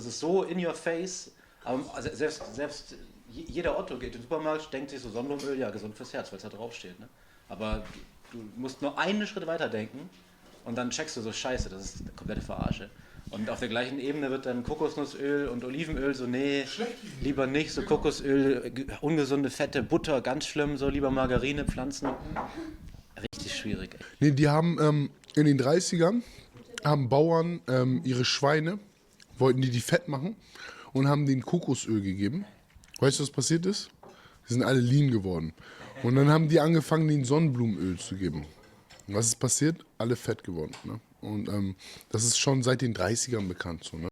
Das ist so in your face. Aber selbst jeder Otto geht in den Supermarkt, denkt sich so Sonnenblumenöl, ja, gesund fürs Herz, weil es da draufsteht. Ne? Aber du musst nur einen Schritt weiter denken und dann checkst du so, scheiße, das ist eine komplette Verarsche. Und auf der gleichen Ebene wird dann Kokosnussöl und Olivenöl so, nee, lieber nicht, so Kokosöl, ungesunde Fette, Butter, ganz schlimm, so lieber Margarine, Pflanzen. Richtig schwierig. Ey. Nee, die haben in den 30ern haben Bauern ihre Schweine, wollten die fett machen und haben denen Kokosöl gegeben. Weißt du, was passiert ist? Die sind alle lean geworden. Und dann haben die angefangen, denen Sonnenblumenöl zu geben. Und was ist passiert? Alle fett geworden. Ne? Und das ist schon seit den 30ern bekannt. So, ne?